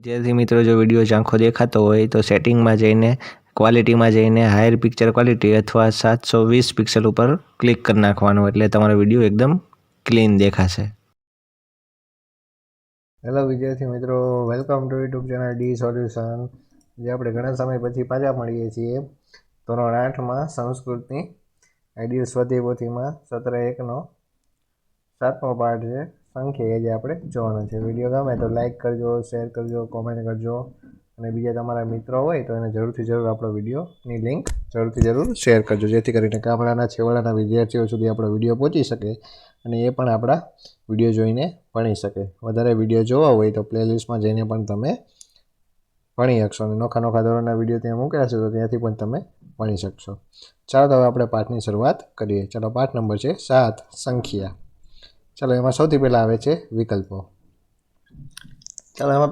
विद्यार्थी मित्रों जो विडियो झांखो देखातो होय तो सेटिंग में जईने क्वॉलिटी में जईने हायर पिक्चर क्वॉलिटी अथवा 720 पिक्सल पर क्लिक कर नाखवानुं एटले तमारो विडियो एकदम क्लीन देखाशे। हेलो विद्यार्थी मित्रों, welcome to YouTube channel D solution. जे आपणे घणा समय पछी पाछा मळीए छीए धोरण 8 में संस्कृतनी आइडियल स्वाध्याय में सत्र 1 नो 7मो पाठ है संख्या जे आपणे जोવાનો छे। विडियो गमे तो लाइक करजो, शेर करजो, कॉमेंट करजो અને બીજા તમારા મિત્રો હોય તો એને જરૂરથી જરૂર આપણો વિડીયોની લિંક જરૂરથી જરૂર શેર કરજો, જેથી કરીને ગામડાના છેવાડાના વિદ્યાર્થીઓ સુધી આપણો વિડીયો પહોંચી શકે અને એ પણ આપણા વિડીયો જોઈને ભણી શકે। વધારે વિડીયો જોવા હોય તો પ્લેલિસ્ટમાં જઈને પણ તમે ભણી શકશો અને નોખા નોખા ધોરણના વિડીયો ત્યાં મૂક્યા છે તો ત્યાંથી પણ તમે ભણી શકશો। ચાલો તો હવે આપણે પાઠની શરૂઆત કરીએ। ચાલો, પાઠ નંબર છે 7 સંખ્યા। ચાલો, એમાં સૌથી પહેલાં આવે છે વિકલ્પો। ચાલો, એમાં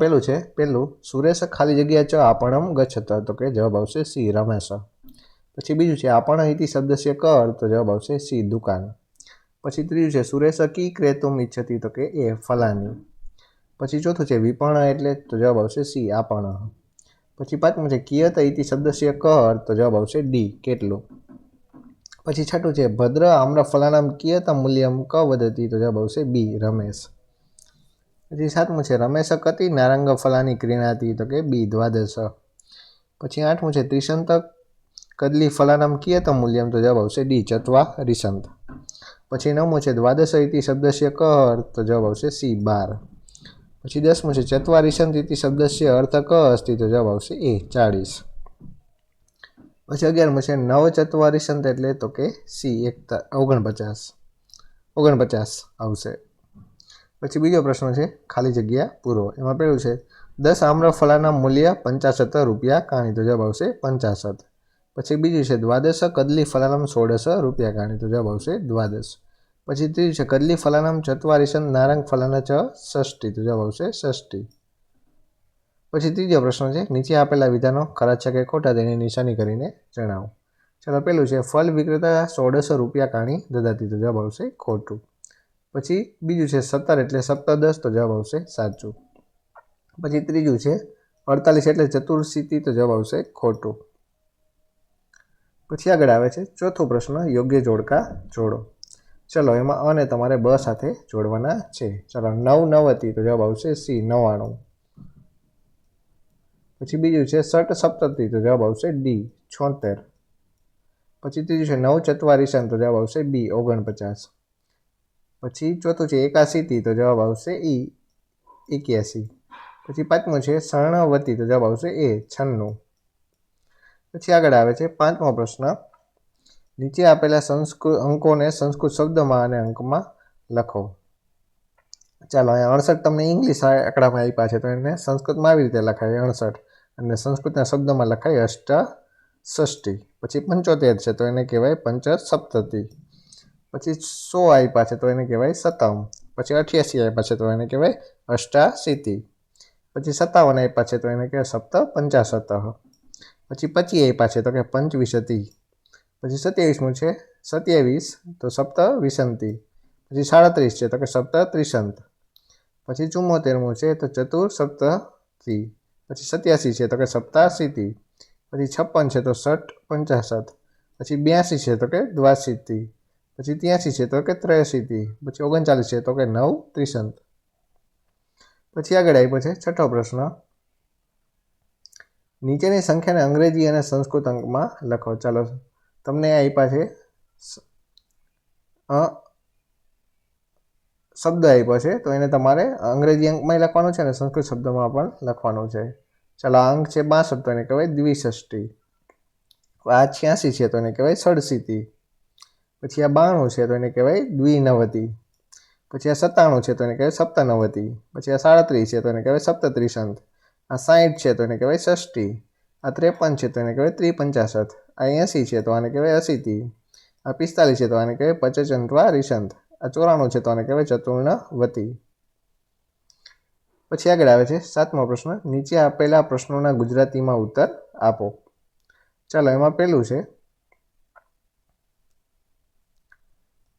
પહેલું સુરેશ ખાલી જગ્યા ચ આપણમ ગચ્છત, તો કે જવાબ આવશે સી રમેશ। પછી બીજું છે આપણ ઇતિ શબ્દસ્ય કર, તો જવાબ આવશે સી દુકાન। પછી ત્રીજું છે સુરેશ કી ક્રેતુમ ઇચ્છતિ, તો કે એ ફલાની। પછી ચોથું છે વિપણ એટલે, તો જવાબ આવશે સી આપણ। પછી પાંચમું છે કિયત ઇતિ શબ્દસ્ય કર, તો જવાબ આવશે ડી કેટલું। પછી છઠ્ઠું છે ભદ્ર આમ્ર ફલાનામ કિયત મૂલ્યમ ક વદતિ, તો જવાબ આવશે બી રમેશ। પછી સાતમું છે રમેશ કતિ નારંગ ફલાની ક્રીણાતી, તો કે બી દ્વાદશ। પછી આઠમું છે ત્રિશંત કદલી ફલાનામ કિયત મૂલ્યમ, તો જવાબ આવશે ડી ચત્વા રિશંત। પછી નવમું છે દ્વાદશ ઇતિ શબ્દસ્ય કર, તો જવાબ આવશે સી 12। પછી 10મું છે ચત્વા રિશંત ઇતિ શબ્દસ્ય અર્થ ક અસ્તિ, તો જવાબ આવશે એ 40। પછી 11મું છે નવ ચત્વા રિશંત એટલે, તો કે સી 49 આવશે। પછી બીજો પ્રશ્ન છે ખાલી જગ્યા પૂરો। એમાં પહેલું છે 10 આમ્ર ફલાના મૂલ્ય 65 રૂપિયા કાણી, તો જવાબ આવશે 65। પછી બીજું છે દ્વાદશ કદલી ફલાનામ 16 રૂપિયા કાણી, તો જવાબ આવશે દ્વાદશ। પછી ત્રીજું છે કદલી ફલાનામ ચત્વારિશંત નારંગ ફલાના ચ ષષ્ઠી, તો જવાબ આવશે ષષ્ઠી। પછી ત્રીજો પ્રશ્ન છે નીચે આપેલા વિધાનો ખરા છે કે ખોટા તેની નિશાની કરીને જણાવો। ચાલો, પહેલું છે ફલ વિક્રેતા 16 રૂપિયા કાણી દદાતી, તો જવાબ આવશે ખોટું। પછી બીજું છે 17 એટલે સપ્તદશ, તો જવાબ આવશે સાચું। પછી ત્રીજું છે 48 એટલે ચતુર્શીતિ, તો જવાબ આવશે ખોટું। પછી આગળ આવે છે ચોથો પ્રશ્ન યોગ્ય જોડકા જોડો। ચલો, એમાં અને તમારે બ સાથે જોડવાના છે। ચાલો, 9 તો જવાબ આવશે સી 99। પછી બીજું છે ષટ સપ્તતિ, તો જવાબ આવશે ડી 76। પછી ત્રીજું છે 9 ચત્વારિશંત, તો જવાબ આવશે બી 49। પછી ચોથું છે 81, તો જવાબ આવશે ઈ 81। પછી પાંચમું છે શરણવતી, તો જવાબ આવશે એ 96। પછી આગળ આવે છે પાંચમો પ્રશ્ન નીચે આપેલા અંકોને સંસ્કૃત શબ્દમાં અને અંકમાં લખો। ચાલો, અહીંયા 68 તમને ઇંગ્લિશ આંકડામાં આપ્યા છે તો એને સંસ્કૃતમાં આવી રીતે લખાય 68 અને સંસ્કૃતના શબ્દમાં લખાય અષ્ટષષ્ઠી। પછી 75 છે તો એને કહેવાય પંચસપ્તતિ। પછી 100 આપ્યા છે તો એને કહેવાય શતમ। પછી 88 આપ્યા છે તો એને કહેવાય અષ્ટાશીતિ। પછી 57 આપ્યા છે તો એને કહેવાય સપ્તપંચાશત। પછી 25 આપ્યા છે તો કે પંચવિંશતિ। પછી 27મું છે 27 તો સપ્તવિંશતિ। પછી 37 છે તો કે સપ્તત્રિશંત। પછી 74મું છે તો ચતુર્સપ્તતિ। પછી 87 છે તો કે સપ્તાશીતિ। પછી 56 છે તો ષટ પંચાશત। પછી 82 છે તો કે દ્વાશીતિ। પછી 83 છે તો કે ત્રયશીતિ। પછી 39 છે તો કે નવ ત્રિશંત। પછી આગળ આપ્યો છે છઠ્ઠો પ્રશ્ન નીચેની સંખ્યાને અંગ્રેજી અને સંસ્કૃત અંકમાં લખો। ચાલો, તમને આપ્યા છે શબ્દ આપ્યો છે તો એને તમારે અંગ્રેજી અંકમાં લખવાનું છે અને સંસ્કૃત શબ્દમાં પણ લખવાનું છે। ચાલો, આ અંક છે 62 તો એને કહેવાય દ્વિષષ્ટી। આ 86 છે તો એને કહેવાય ષડશીતિ। પછી આ 92 છે તો એને કહેવાય દ્વિનવતિ। પછી આ 97 છે તો એને કહેવાય સપ્તનવતિ। પછી આ 37 છે તો એને કહેવાય સપ્તત્રિશંત। આ 60 છે તો એને કહેવાય ષષ્ઠી। આ 53 છે તો એને કહેવાય ત્રિપંચાશત। આ 80 છે તો આને કહેવાય અશીતિ। આ 45 છે તો આને કહેવાય પચચંત્વા રિશંત। આ 94 છે તો આને કહેવાય ચતુર્ણવતી। પછી આગળ આવે છે સાતમો પ્રશ્ન નીચે આપેલા પ્રશ્નોના ગુજરાતીમાં ઉત્તર આપો। ચાલો, એમાં પહેલું છે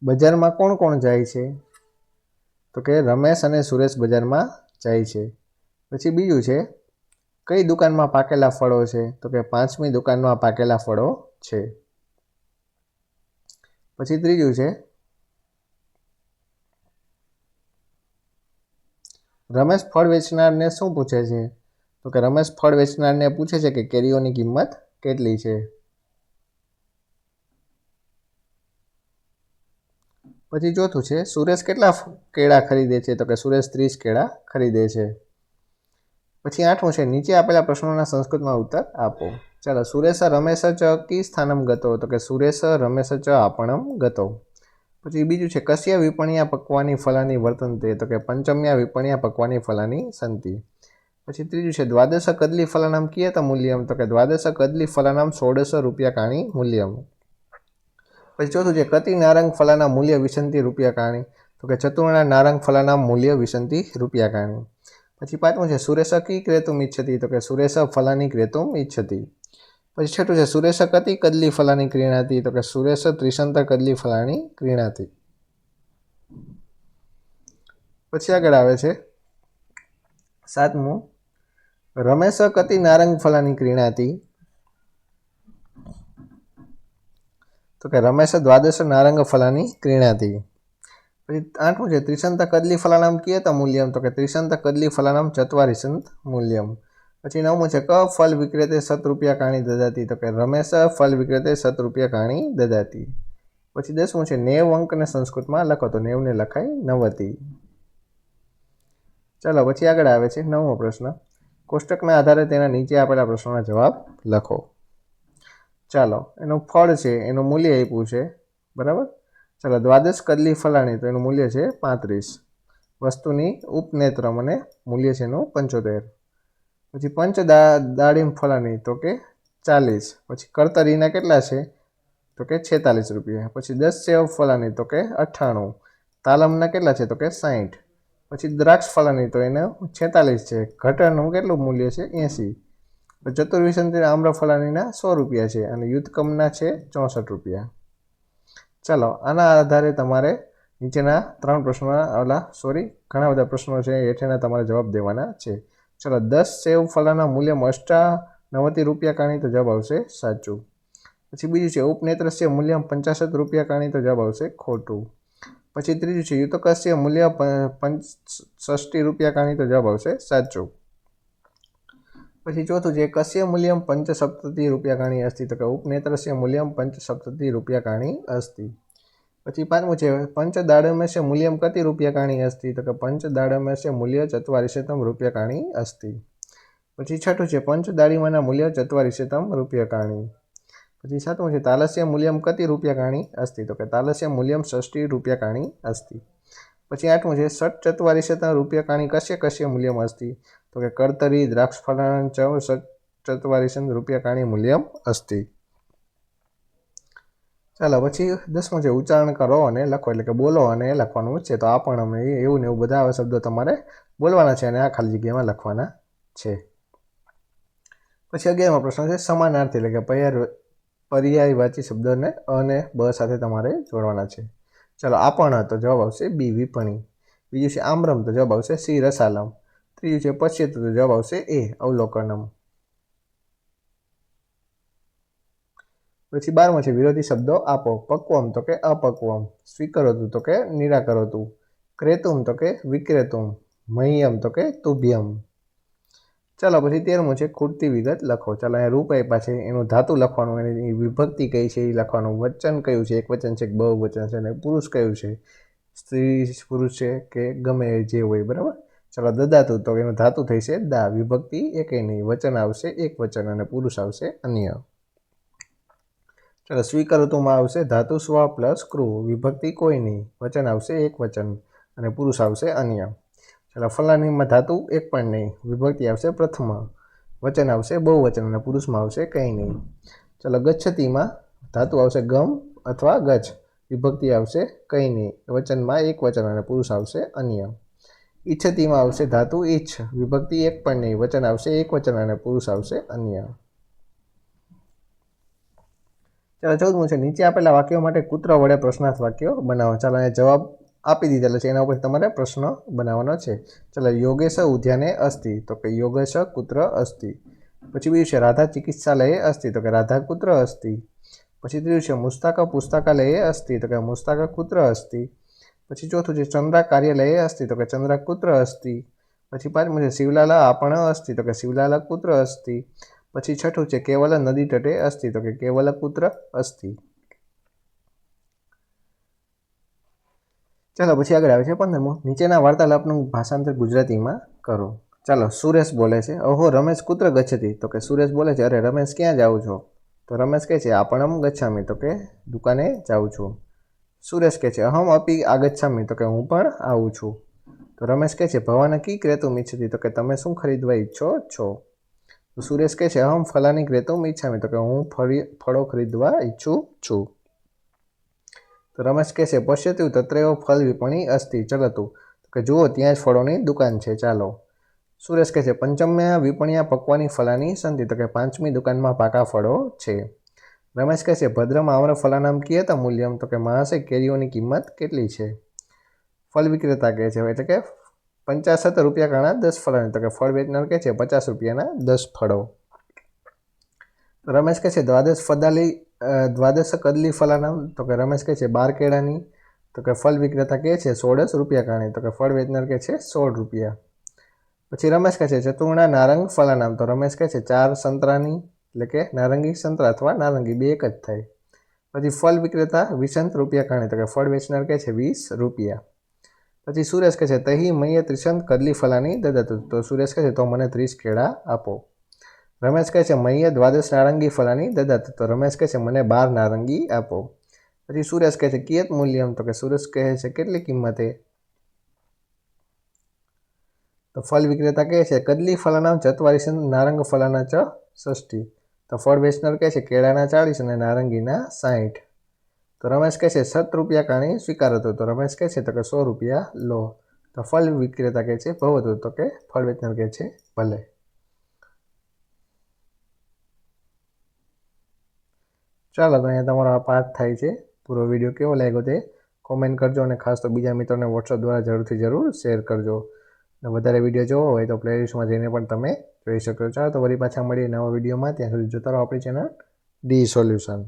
બજારમાં કોણ કોણ જાય છે, તો કે રમેશ અને સુરેશ બજારમાં જાય છે। પછી બીજું છે કઈ દુકાનમાં પાકેલા ફળો છે? તો કે 5મી દુકાનમાં પાકેલા ફળો છે. પછી ત્રીજું છે, રમેશ ફળ વેચનારને શું પૂછે છે? તો કે રમેશ ફળ વેચનારને પૂછે છે કે કેરીઓની કિંમત કેટલી છે. પછી ચોથું છે, સુરેશ કેટલા કેળા ખરીદે છે? તો કે સુરેશ 30 કેળા ખરીદે છે. પછી 8મું છે, નીચે આપેલા પ્રશ્નોના સંસ્કૃતમાં ઉત્તર આપો. ચાલો, સુરેશ રમેશ ચ કી સ્થાનમ ગતો? તો કે સુરેશ રમેશ ચ આપણમ ગતો. પછી બીજું છે, કસ્ય વિપણ્યા પક્વાની ફલાની વર્તનતે? તો કે પંચમ્યા વિપણ્યા પક્વાની ફલાની સંતિ. પછી ત્રીજું છે, દ્વાદશ કદલી ફલાનામ કિયત મૂલ્યમ? તો કે દ્વાદશ કદલી ફલાનામ 16 રૂપ્યકાણી મૂલ્યમ. પછી ચોથું છે, કતિ નારંગ ફલાના મૂલ્ય વિસંતિ રૂપ્યકાણી? તો કે ચતુર્ણા નારંગ ફલાનામ મૂલ્ય વિસંતિ રૂપ્યકાણી. પછી 5મું છે, સુરેશ કી ક્રેતુમ ઈચ્છતિ? તો કે સુરેશ ફલાની ક્રેતુમ ઈચ્છતિ. પછી 6ઠું છે, સુરેશ કતિ કદલી ફલાની ક્રીણાતિ? તો કે સુરેશ ત્રિશંત કદલી ફલાની ક્રીણાતિ. પછી આગળ આવે છે 7મું, રમેશ કતિ નારંગ ફલાની ક્રીણાતિ? તો કે રમેશ દ્વાદશ નારંગ ફલાની ક્રીણાતિ. પછી 8મું છે, ત્રિશંત કદલી ફલાનામ કિયત મૂલ્યમ? તો કે ત્રિશંત કદલી ફલાનામ ચત્વારિશંત મૂલ્યમ. પછી 9મું છે, ક ફલ વિક્રેતે 7 રૂપ્યકાણી દદાતી? તો કે રમેશ ફલ વિક્રેતે 7 રૂપ્યકાણી દદાતી. પછી 10મું છે, 90 અંકને સંસ્કૃતમાં લખો? તો 90 ને લખાય 90. ચાલો, પછી આગળ આવે છે 9મો પ્રશ્ન, કોષ્ટકના આધારે તેના નીચે આપેલા પ્રશ્નોના જવાબ લખો. ચાલો, એનું ફળ છે એનું મૂલ્ય આપ્યું છે, બરાબર. ચાલો, દ્વાદશ કદલી ફલાણી, તો એનું મૂલ્ય છે 35. વસ્તુની ઉપનેત્રમ અને મૂલ્ય છે એનું 75. પછી પંચ દાડીમ ફલાણી, તો કે 40. પછી કરતરીના કેટલા છે? તો કે 46 રૂપિયા. પછી 10 સેવ ફલાણી, તો કે 98. તાલમના કેટલા છે? તો કે 60. પછી દ્રાક્ષ ફલાણી, તો એને 46 છે. ઘટરનું કેટલું મૂલ્ય છે? 80. ચતુર્વિસંતિ આમ્ર ફલાણીના 100 રૂપિયા છે અને યુદ્ધકમના છે 64 રૂપિયા. ચાલો, આના આધારે તમારે નીચેના 3 પ્રશ્નોના ઘણા બધા પ્રશ્નો છે હેઠળના તમારે જવાબ દેવાના છે. ચાલો, 10 સેવ ફલાના મૂલ્ય 98 રૂપ્યકાણી, તો જવાબ આવશે સાચું. પછી બીજું છે, ઉપનેત્રસ્ય મૂલ્ય 65 રૂપ્યકાણી, તો જવાબ આવશે ખોટું. પછી ત્રીજું છે, યુતકસ્ય મૂલ્ય 65 રૂપ્યકાણી, તો જવાબ આવશે સાચું. પછી ચોથું છે, કસ્ય મૂલ્યમ 75 રૂપ્યકાણી અસ્તિ? તો કે ઉપનેત્રસ્ય મૂલ્યમ 75 રૂપ્યકાણી અસ્તિ. પછી 5મું છે, પંચદાડમ્યસ્ય મૂલ્યમ કતિ રૂપ્યકાણી અસ્તિ? તો કે પંચદાડમ્યસ્ય મૂલ્ય 44 રૂપ્યકાણી અસ્તિ. પછી 6ઠું છે, પંચદાડીમાના મૂલ્ય 44 રૂપ્યકાણી. પછી 7મું છે, તાલસ્ય મૂલ્યમ કતિ રૂપ્યકાણી અસ્તિ? તો કે તાલસ્ય મૂલ્યમ 60 રૂપ્યકાણી અસ્તિ. પછી 8મું છે, ષટ 44 રૂપ્યકાણી કસ્ય કસ્ય મૂલ્યમ અસ્તિ? તો કે કર્તરી દ્રાક્ષ ફલાણાં ચ ષટ 44 રૂપ્યકાણી મૂલ્યમ અસ્તિ. ચાલો, પછી 10મું છે, ઉચ્ચારણ કરો અને લખો, એટલે કે બોલો અને લખવાનું છે. તો આ પણ અમે એવું ને એવું બધા આવા શબ્દો તમારે બોલવાના છે અને આ ખાલી જગ્યામાં લખવાના છે. પછી 11મો પ્રશ્ન છે, સમાનાર્થી, એટલે કે પર્યાયવાચી શબ્દોને અને બ સાથે તમારે જોડવાના છે. ચાલો, આપણ, તો જવાબ આવશે બી વિપણી. બીજું છે, આમ્રમ, તો જવાબ આવશે સી રસાલમ. ત્રીજું છે, પશ્યત, તો જવાબ આવશે એ અવલોકનમ. પછી 12મો છે, વિરોધી શબ્દો આપો. પક્વમ, તો કે અપક્વમ. સ્વીકરોતું, તો કે નિરાકરોતું. ક્રેતુમ, તો કે વિક્રેતુમ. મહ્યમ, તો કે તુભ્યમ. ચાલો, પછી 13મું છે, ખૂટતી વિગત લખો. ચાલો, અહીંયા રૂપ આપ્યા છે, એનું ધાતુ લખવાનું, એની વિભક્તિ કઈ છે એ લખવાનું, વચન કયું છે, એક વચન છે કે બહુવચન છે, અને પુરુષ કયું છે, સ્ત્રી પુરુષ છે કે ગમે જે હોય, બરાબર. ચાલો, દદાતુ, તો એનું ધાતુ થઈ છે દા, વિભક્તિ એકે નહીં, વચન આવશે એક વચન અને પુરુષ આવશે અન્ય. ચાલો, સ્વીકરોતુમાં આવશે ધાતુ સ્વ પ્લસ ક્રુ, વિભક્તિ કોઈ નહીં, વચન આવશે એક વચન અને પુરુષ આવશે અન્ય. ચાલો, ફલાણીમાં ધાતુ એક પણ નહીં, વિભક્તિ આવશે પ્રથમ, વચન આવશે બહુવચન અને પુરુષમાં આવશે કંઈ નહીં. ચાલો, ગચ્છતિમાં ધાતુ આવશે ગમ અથવા ગચ્છ, વિભક્તિ આવશે કંઈ નહીં, વચનમાં એક વચન અને પુરુષ આવશે અન્ય. ઈચ્છતિમાં આવશે ધાતુ ઈચ્છ, વિભક્તિ એક પણ નહીં, વચન આવશે એક વચન અને પુરુષ આવશે અન્ય. ચાલો, 14મું છે, નીચે આપેલા વાક્યો માટે કૂત્ર વડે પ્રશ્નાર્થ વાક્યો બનાવો. ચાલો, અહીંયા જવાબ આપી દીધેલા છે, એના ઉપર તમારે પ્રશ્ન બનાવવાનો છે. ચાલો, યોગેશ ઉદ્યાને અસ્તિ, તો કે યોગેશ કુત્ર અસ્તિ. પછી બીજું છે રાધા ચિકિત્સાલયે અસ્તિ, તો કે રાધા કુત્ર અસ્તિ. પછી ત્રીજું છે મુસ્તાક પુસ્તકાલયે અસ્તિ, તો કે મુસ્તાક કુત્ર અસ્તિ. પછી ચોથું છે ચંદ્રા કાર્યાલયે અસ્તિ, તો કે ચંદ્રા કુત્ર અસ્તિ. પછી પાંચમું છે શિવલાલા આપણ અસ્તિ, તો કે શિવલાલા કુત્ર અસ્તિ. પછી છઠ્ઠું છે કેવલ નદી તટે અસ્તિ, તો કે કેવલ કુત્ર અસ્તિ. ચાલો પછી આગળ આવે છે 15મું, નીચેના વાર્તાલાપનું ભાષાંતર ગુજરાતીમાં કરો. ચાલો, સુરેશ બોલે છે, અહો રમેશ કુત્ર ગચ્છતિ, તો કે સુરેશ બોલે છે, અરે રમેશ ક્યાં જાઉં છો? તો રમેશ કહે છે આપણમ ગચ્છામી, તો કે દુકાને જાઉં છું. સુરેશ કહે છે અહમ અપી આગચ્છામી, તો કે હું પણ આવું છું. તો રમેશ કહે છે ભવાન કી ક્રેતુમ ઇચ્છતિ, તો કે તમે શું ખરીદવા ઈચ્છો છો? તો સુરેશ કહે છે અહમ ફલાની ક્રેતુમ ઈચ્છામી, તો કે હું ફળો ખરીદવા ઈચ્છું છું. તો રમેશ કહે છે પશ્યતુ તત્રેવ ફળ વિપણી અસ્તિ ચલતું, તો કે જુઓ ત્યાં જ ફળોની દુકાન છે, ચાલો. સુરેશ કહે છે પંચમ્યા વિપણ્યા પક્વાની ફલાની સંતિ, તો કે 5મી દુકાનમાં પાકા ફળો છે. રમેશ કહે છે ભદ્રમ આમ્ર ફલાનામ કિયત મૂલ્યમ, તો કે મહાશય કેરીઓની કિંમત કેટલી છે? ફળ વિક્રેતા કહે છે એટલે કે 50 રૂપિયા કાણા 10 ફળાની, તો કે ફળ વેચનાર કહે છે 50 રૂપિયાના 10 ફળો. રમેશ કહે છે દ્વાદશ કદલી ફલાનામ, તો કે રમેશ કહે છે 12 કેળાની, તો કે ફળ વિક્રેતા કહે છે 16 રૂપિયા કાણી, તો કે ફળ વેચનાર કહે છે 16 રૂપિયા. પછી રમેશ કહે છે ચતુર્ણા નારંગ ફલાનામ, તો રમેશ કહે છે 4 સંતરાની, એટલે કે નારંગી સંતરા અથવા નારંગી બે એક જ થાય. પછી ફળ વિક્રેતા 20 રૂપિયા કાણી, તો કે ફળ વેચનાર કહે છે 20 રૂપિયા. પછી સુરેશ કહે છે તહી મયે 30 કદલી ફલાની દદતુ, તો સુરેશ કહે છે તો મને 30 કેળા આપો. રમેશ કહે છે મયે દ્વાદશ નારંગી ફલાની દદતુ, તો રમેશ કહે છે મને 12 નારંગી આપો. પછી સુરેશ કહે છે કિયત મૂલ્યમ, તો કે સુરેશ કહે છે કેટલી કિંમતે? તો ફળ વિક્રેતા કહે છે કદલી ફલાનામ ચત્વારીસ નારંગ ફલાના ચ ષષ્ઠી, તો ફળ વેચનાર કહે છે કેળાના 40 અને નારંગીના 60. તો રમેશ કહે છે 7 રૂપિયા કાણી સ્વીકારતો, તો રમેશ કહે છે તો કે 100 રૂપિયા લો. તો ફળ વિક્રેતા કહે છે ભવતુ, તો કે ફળ વેચનાર કહે છે ભલે. ચાલો, તો અહીંયા તમારો આ પાઠ થાય છે. પૂરો વિડીયો કેવો લાગ્યો તે કોમેન્ટ કરજો, અને ખાસ તો બીજા મિત્રોને વોટ્સઅપ દ્વારા જરૂર શેર કરજો. અને વધારે વિડીયો જોવો હોય તો પ્લેલિસ્ટમાં જઈને પણ તમે જોઈ શકો છો. ચાલો, તો વળી પાછા મળીએ નવા વિડીયોમાં. ત્યાં સુધી જોતા રહો આપણી ચેનલ ડી સોલ્યુશન.